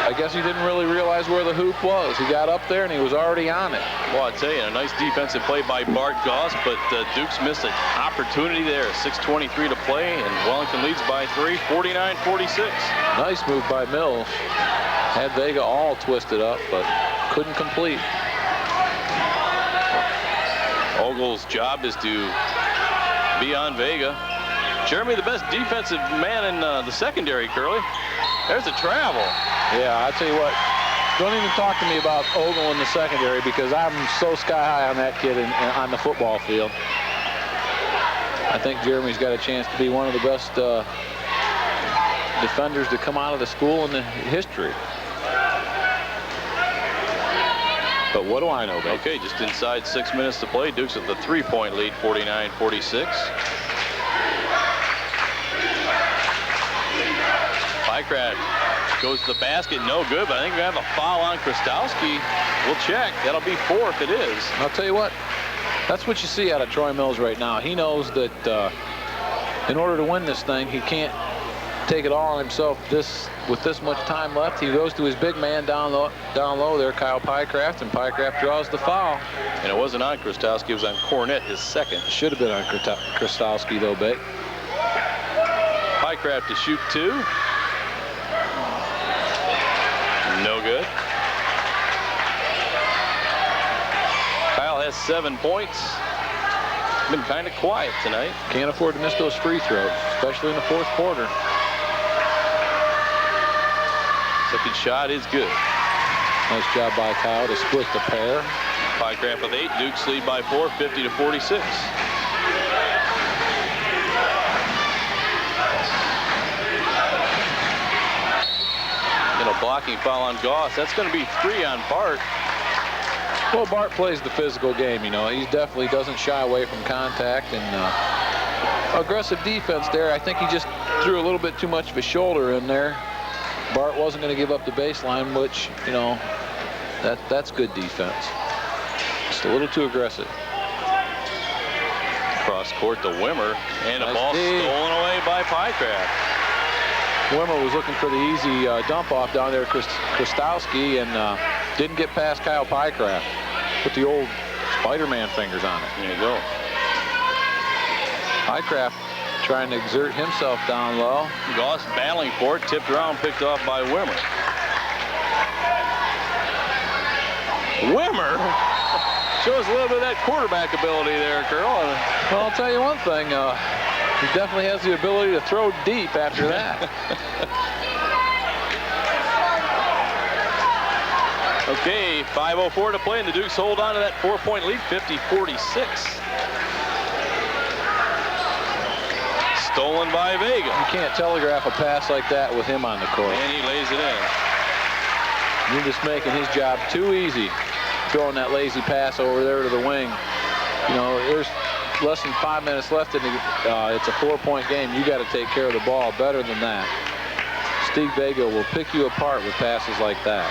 S2: I guess he didn't really realize where the hoop was. He got up there and he was already on it.
S1: Well, I tell you, a nice defensive play by Bart Goss, but Dukes missed an opportunity there. 6:23 to play, and Wellington leads by 3, 49-46.
S2: Nice move by Mills. Had Vega all twisted up, but couldn't complete.
S1: Ogle's job is to be on Vega. Jeremy, the best defensive man in the secondary, Curly. There's a travel.
S2: Yeah, I tell you what, don't even talk to me about Ogle in the secondary, because I'm so sky high on that kid on the football field. I think Jeremy's got a chance to be one of the best defenders to come out of the school in the history. But what do I know, babe?
S1: Okay, just inside 6 minutes to play. Dukes with the 3-point lead, 49-46. Pycraft goes to the basket, no good, but I think we have a foul on Krastowski. We'll check. That'll be 4 if it is.
S2: I'll tell you what, that's what you see out of Troy Mills right now. He knows that in order to win this thing, he can't take it all on himself with this much time left. He goes to his big man down low there, Kyle Pycraft, and Pycraft draws the foul.
S1: And it wasn't on Krastowski, it was on Cornett, his second.
S2: Should have been on Krastowski, though, babe.
S1: Pycraft to shoot 2. No good. Kyle has 7 points. Been kind of quiet tonight.
S2: Can't afford to miss those free throws, especially in the fourth quarter.
S1: Second shot is good.
S2: Nice job by Kyle to split the pair.
S1: Pycraft with 8. Dukes lead by 4, 50-46. And a blocking foul on Goss. That's going to be 3 on Bart.
S2: Well, Bart plays the physical game, you know. He definitely doesn't shy away from contact and aggressive defense there. I think he just threw a little bit too much of a shoulder in there. Bart wasn't going to give up the baseline, which, you know, that's good defense. Just a little too aggressive.
S1: Cross court to Wimmer, and a ball stolen away by Pycraft.
S2: Wimmer was looking for the easy dump off down there, Krastowski, and didn't get past Kyle Pycraft. Put the old Spider-Man fingers on it.
S1: There you go.
S2: Pycraft trying to exert himself down low.
S1: Goss battling for it, tipped around, picked off by Wimmer. Wimmer shows a little bit of that quarterback ability there, Curl.
S2: Well, I'll tell you one thing. He definitely has the ability to throw deep after that.
S1: Okay, 5:04 to play, and the Dukes hold on to that 4-point lead, 50-46. Stolen by Vega.
S2: You can't telegraph a pass like that with him on the court.
S1: And he lays it in.
S2: You're just making his job too easy, throwing that lazy pass over there to the wing. You know, there's less than 5 minutes left in the, it's a 4-point game. You got to take care of the ball better than that. Steve Vega will pick you apart with passes like that.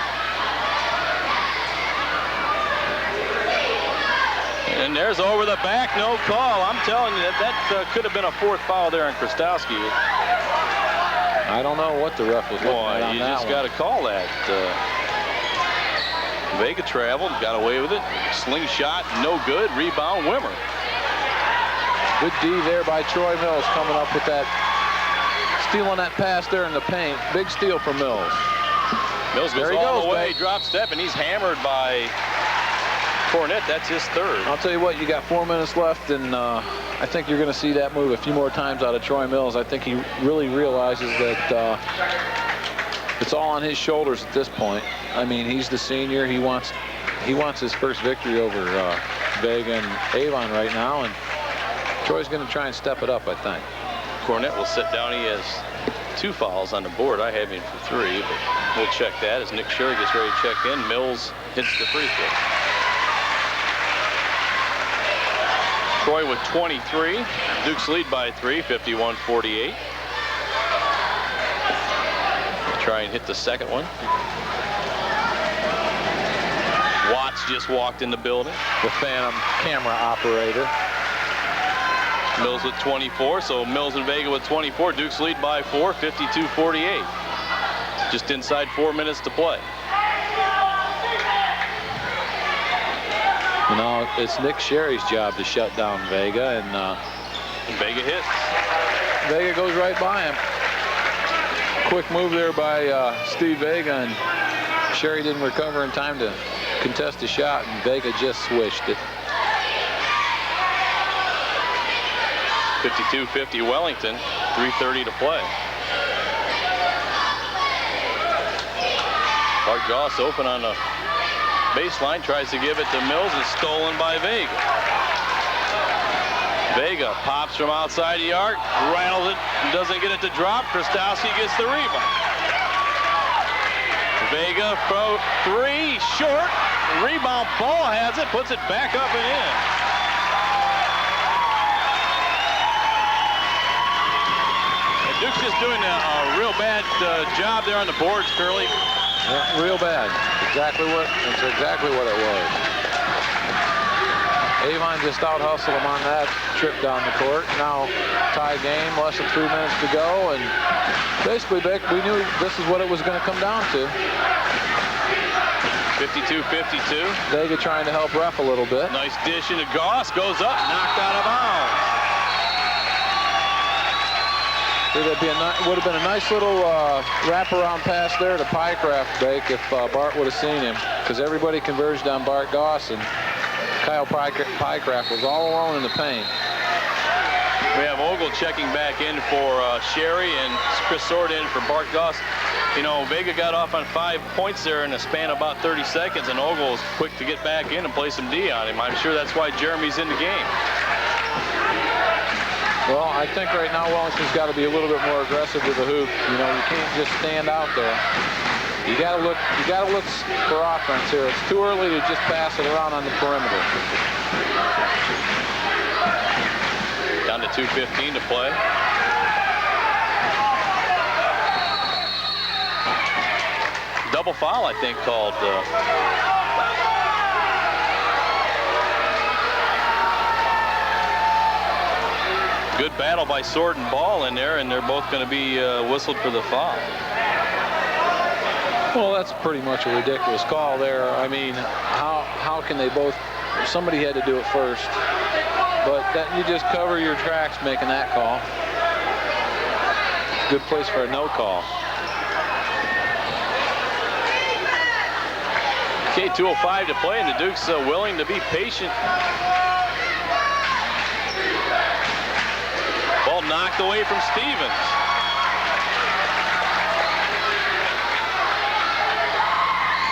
S1: And there's over the back, no call. I'm telling you, that could have been a 4th foul there on Krastowski.
S2: I don't know what the ref was looking at on
S1: you
S2: that
S1: just
S2: one.
S1: got to call that. Vega traveled, got away with it. Slingshot, no good. Rebound, Wimmer.
S2: Good D there by Troy Mills, coming up with that, stealing that pass there in the paint. Big steal for Mills.
S1: Mills goes all the way, drop step, and he's hammered by Cornett. That's his 3rd.
S2: I'll tell you what, you got 4 minutes left, and I think you're going to see that move a few more times out of Troy Mills. I think he really realizes that it's all on his shoulders at this point. I mean, he's the senior. He wants his first victory over Vega and Avon right now, and Troy's going to try and step it up, I think.
S1: Cornett will sit down. He has 2 fouls on the board. I have him for 3, but we'll check that as Nick Sherry gets ready to check in. Mills hits the free throw. Troy with 23. Dukes lead by 3, 51-48. Try and hit the second one. Watts just walked in the building.
S2: The phantom camera operator.
S1: Mills with 24, so Mills and Vega with 24. Dukes lead by 4, 52-48. Just inside 4 minutes to play.
S2: Now it's Nick Sherry's job to shut down Vega, and
S1: Vega hits.
S2: Vega goes right by him. Quick move there by Steve Vega, and Sherry didn't recover in time to contest the shot, and Vega just swished it.
S1: 52-50 Wellington, 3:30 to play. Bart Goss open on the baseline, tries to give it to Mills, and stolen by Vega. Vega pops from outside the arc, rattles it, and doesn't get it to drop. Krastowski gets the rebound. Vega for three, short. Rebound, Ball has it, puts it back up and in. And Duke's just doing a real bad job there on the boards, Curly.
S2: Yeah, real bad. That's exactly what it was. Avon just out-hustled him on that trip down the court. Now tie game, less than 2 minutes to go, and basically, Beck, we knew this is what it was going to come down to.
S1: 52-52.
S2: Vega trying to help ref a little bit.
S1: Nice dish into Goss, goes up, knocked out of bounds.
S2: Would have been a nice little wraparound pass there to Pycraft, Bake, if Bart would have seen him, because everybody converged on Bart Goss, and Kyle Pycraft was all alone in the paint.
S1: We have Ogle checking back in for Sherry and Chris Sword in for Bart Goss. You know, Vega got off on 5 points there in a span of about 30 seconds, and Ogle was quick to get back in and play some D on him. I'm sure that's why Jeremy's in the game.
S2: Well, I think right now Wellington's got to be a little bit more aggressive with the hoop. You know, you can't just stand out there. You got to look for offense here. It's too early to just pass it around on the perimeter.
S1: Down to 2:15 to play. Double foul, I think, called. Good battle by Sword and Ball in there, and they're both going to be whistled for the foul.
S2: Well, that's pretty much a ridiculous call there. I mean, how can they both? Somebody had to do it first, but that you just cover your tracks making that call. Good place for a no call.
S1: Okay, 2:05 to play, and the Duke's willing to be patient. Ball knocked away from Stevens.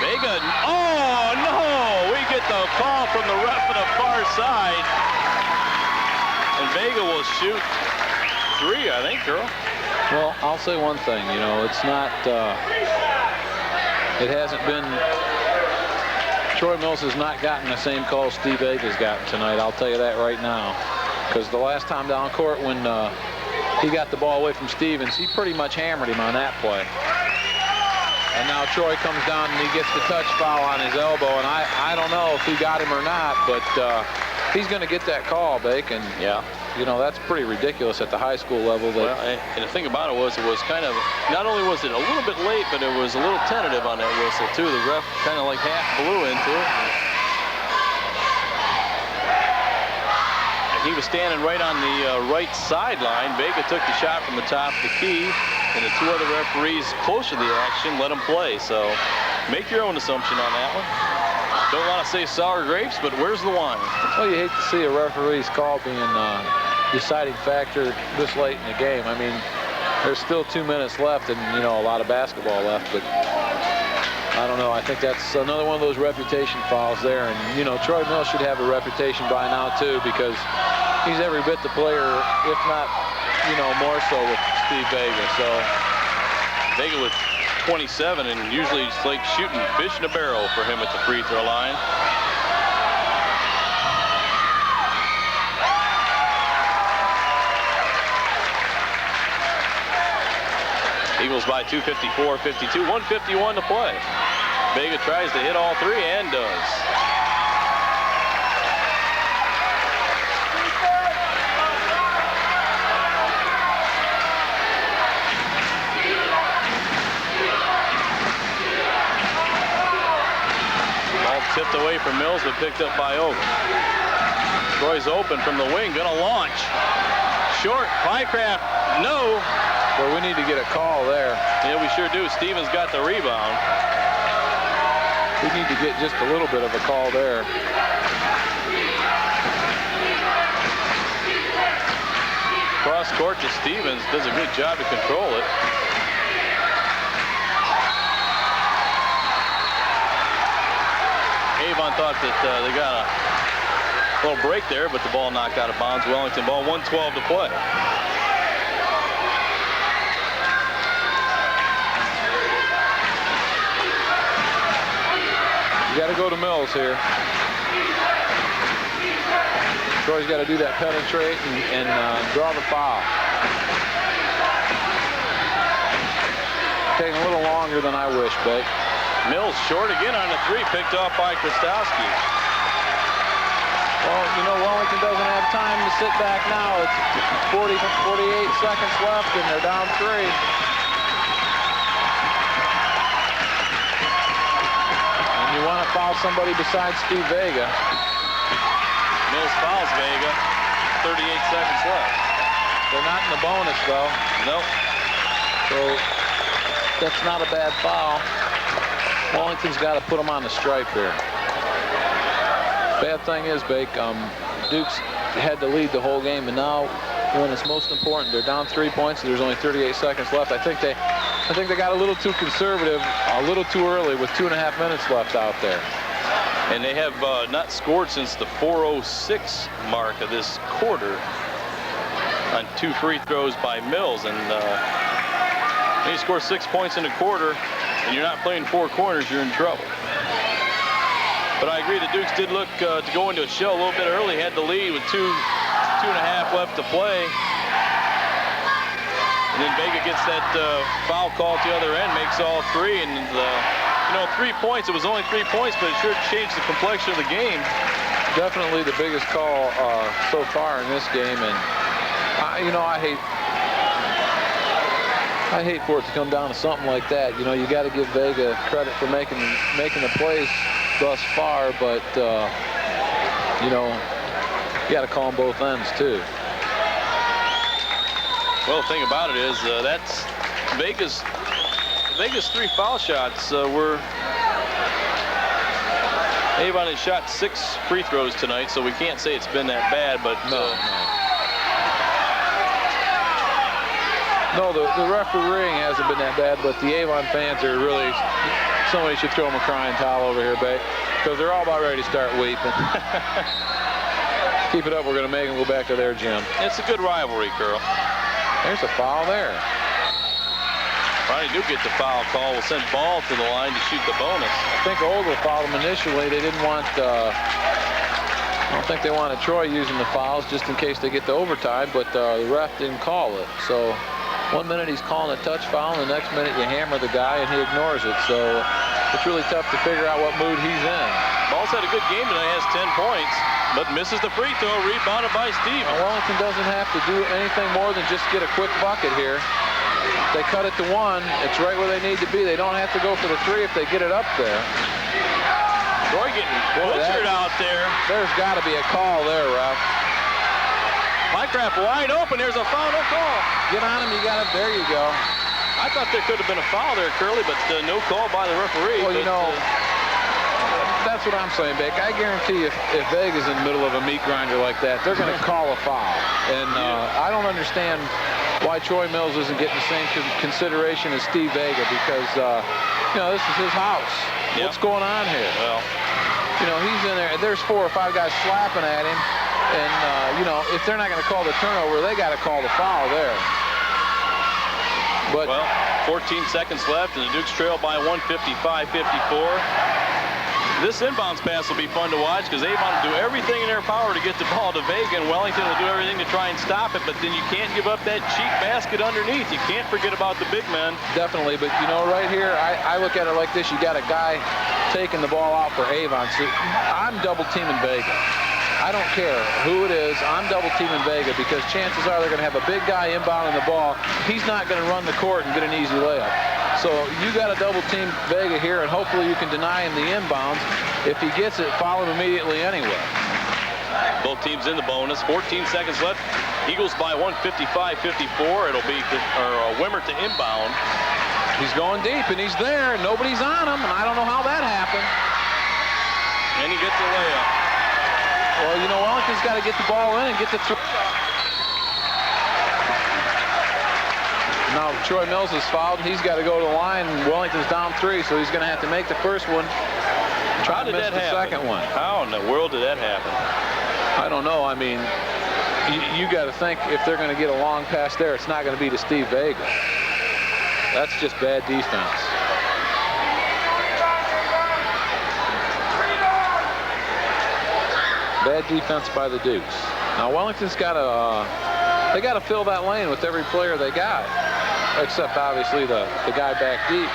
S1: Vega, oh no! We get the call from the ref on the far side. And Vega will shoot 3, I think, Earl.
S2: Well, I'll say one thing, you know, it's not, it hasn't been, Troy Mills has not gotten the same call Steve Vega's gotten tonight, I'll tell you that right now. Because the last time down court when he got the ball away from Stevens, he pretty much hammered him on that play. And now Troy comes down and he gets the touch foul on his elbow, and I don't know if he got him or not, but he's going to get that call, Bacon.
S1: Yeah.
S2: You know, that's pretty ridiculous at the high school level.
S1: Well, and the thing about it was kind of, not only was it a little bit late, but it was a little tentative on that whistle, too. The ref kind of like half blew into it. He was standing right on the right sideline. Vega took the shot from the top of the key, and the 2 other referees close to the action let him play. So make your own assumption on that one. Don't want to say sour grapes, but where's the wine?
S2: Well, you hate to see a referee's call being deciding factor this late in the game. I mean, there's still 2 minutes left and, you know, a lot of basketball left, but I don't know. I think that's another one of those reputation fouls there. And, you know, Troy Mills should have a reputation by now, too, because he's every bit the player, if not, you know, more so with Steve Vega. So
S1: Vega with 27, and usually it's like shooting fish in a barrel for him at the free throw line. Eagles by 2:54-52, 1:51 to play. Vega tries to hit all 3 and does. Tipped away from Mills, but picked up by Oak. Troy's open from the wing, gonna launch. Short, Pycraft, no.
S2: Well, we need to get a call there.
S1: Yeah, we sure do. Stevens got the rebound.
S2: We need to get just a little bit of a call there.
S1: Cross court to Stevens, does a good job to control it. Avon thought that they got a little break there, but the ball knocked out of bounds. Wellington ball, 1:12 to play.
S2: You got to go to Mills here. Troy's got to do that penetrate and draw the foul. Taking a little longer than I wish, but
S1: Mills short again on the three, picked off by Krastowski.
S2: well, you know, Wellington doesn't have time to sit back now. It's 48 seconds left, and they're down 3. And you want to foul somebody besides Steve Vega.
S1: Mills fouls Vega, 38 seconds left.
S2: They're not in the bonus, though.
S1: Nope.
S2: So that's not a bad foul. Wellington's got to put them on the stripe here. Bad thing is, Bake, Duke's had to lead the whole game, and now when it's most important, they're down 3 points. There's only 38 seconds left. I think they got a little too conservative, a little too early with 2.5 minutes left out there.
S1: And they have not scored since the 4:06 mark of this quarter on 2 free throws by Mills. And when you score 6 points in a quarter and you're not playing 4 corners, you're in trouble. But I agree, the Dukes did look to go into a shell a little bit early, had the lead with 2.5 left to play. And then Vega gets that foul call at the other end, makes all 3. And, you know, 3 points, it was only 3 points, but it sure changed the complexion of the game.
S2: Definitely the biggest call so far in this game. And, you know, I hate for it to come down to something like that. You know, you got to give Vega credit for making the plays thus far, but, you know, you got to call on both ends, too.
S1: Well, the thing about it is that's Vega's 3 foul shots were. Avon has shot 6 free throws tonight, so we can't say it's been that bad, but
S2: No, the refereeing hasn't been that bad, but the Avon fans are really, somebody should throw them a crying towel over here, babe, because they're all about ready to start weeping. Keep it up, we're going to make them go back to their gym.
S1: It's a good rivalry, Curl.
S2: There's a foul there.
S1: Probably do get the foul call. We'll send Ball to the line to shoot the bonus.
S2: I think Ogle fouled him initially. They didn't want, I don't think they wanted Troy using the fouls just in case they get to overtime, but the ref didn't call it. So 1 minute he's calling a touch foul, and the next minute you hammer the guy and he ignores it. So it's really tough to figure out what mood he's in.
S1: Ball's had a good game tonight, has 10 points, but misses the free throw, rebounded by Stevens.
S2: Wellington doesn't have to do anything more than just get a quick bucket here. They cut it to 1. It's right where they need to be. They don't have to go for the 3 if they get it up there.
S1: Troy getting butchered out there.
S2: There's got to be a call there, ref.
S1: Mycraft wide open. There's a foul, no call.
S2: Get on him. You got it. There you go.
S1: I thought there could have been a foul there, Curly, but no call by the referee.
S2: Well, you know, that's what I'm saying, Beck. I guarantee if Vega's in the middle of a meat grinder like that, they're going to call a foul. And I don't understand why Troy Mills isn't getting the same consideration as Steve Vega, because, you know, this is his house. Yep. What's going on here?
S1: Well,
S2: you know, he's in there, and there's 4 or 5 guys slapping at him. And, you know, if they're not going to call the turnover, they got to call the foul there. But,
S1: well, 14 seconds left, and the Dukes trail by 155-54. This inbounds pass will be fun to watch because Avon will do everything in their power to get the ball to Vega, and Wellington will do everything to try and stop it, but then you can't give up that cheap basket underneath. You can't forget about the big men.
S2: Definitely, but, you know, right here, I look at it like this. You got a guy taking the ball out for Avon. So I'm double-teaming Vega. I don't care who it is. I'm double-teaming Vega because chances are they're going to have a big guy inbounding the ball. He's not going to run the court and get an easy layup. So you got to double-team Vega here, and hopefully you can deny him the inbounds. If he gets it, foul him immediately anyway.
S1: Both teams in the bonus. 14 seconds left. Eagles by 1, 55-54. It'll be Wimmer to inbound.
S2: He's going deep, and he's there. Nobody's on him, and I don't know how that happened.
S1: And he gets the layup.
S2: Well, you know, Wellington's got to get the ball in and get the three. Now, Troy Mills is fouled. He's got to go to the line. Wellington's down 3, so he's going to have to make the first one.
S1: How did that happen?
S2: Second one.
S1: How in the world did that happen?
S2: I don't know. I mean, you got to think if they're going to get a long pass there, it's not going to be to Steve Vega. That's just bad defense. Bad defense by the Dukes. Now Wellington's got to they got to fill that lane with every player they got, except obviously the guy back deep.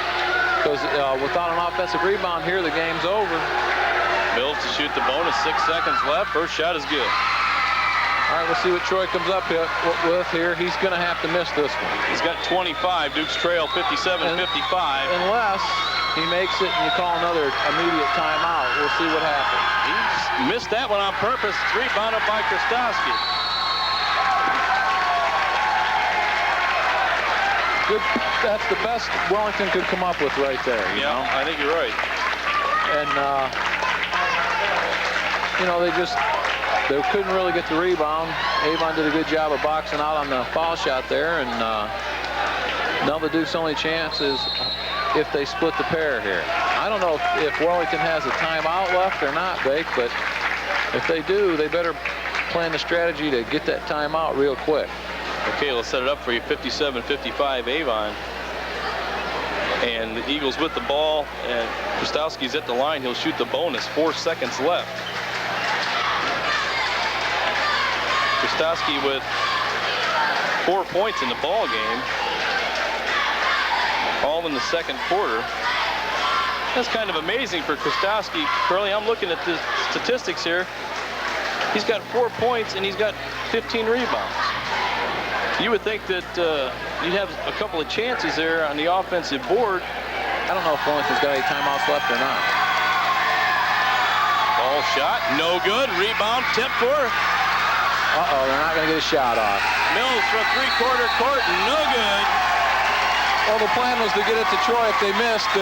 S2: Because without an offensive rebound here, the game's over.
S1: Mills to shoot the bonus. 6 seconds left. First shot is good.
S2: All right, we'll see what Troy comes up with here. He's going to have to miss this one.
S1: He's got 25. Dukes trail 57-55.
S2: Unless he makes it and you call another immediate timeout. We'll see what happens.
S1: He's missed that one on purpose. Rebounded by Krastowski.
S2: Good. That's the best Wellington could come up with right there. You know?
S1: I think you're right.
S2: And, you know, they couldn't really get the rebound. Avon did a good job of boxing out on the foul shot there. And now the Duke's only chance is if they split the pair here. I don't know if Wellington has a timeout left or not, Bake, but if they do, they better plan the strategy to get that timeout real quick.
S1: Okay, let's set it up for you. 57-55 Avon. And the Eagles with the ball, and Krastowski's at the line. He'll shoot the bonus. 4 seconds left. Krastowski with 4 points in the ball game, all in the second quarter. That's kind of amazing for Krastowski. Curly, I'm looking at the statistics here. He's got 4 points and he's got 15 rebounds. You would think that you'd have a couple of chances there on the offensive board.
S2: I don't know if Wellington's got any timeouts left or not.
S1: Ball shot, no good. Rebound, tip for.
S2: Uh-oh, they're not going to get a shot off.
S1: Mills from three-quarter court, no good.
S2: Well, the plan was to get it to Troy if they missed.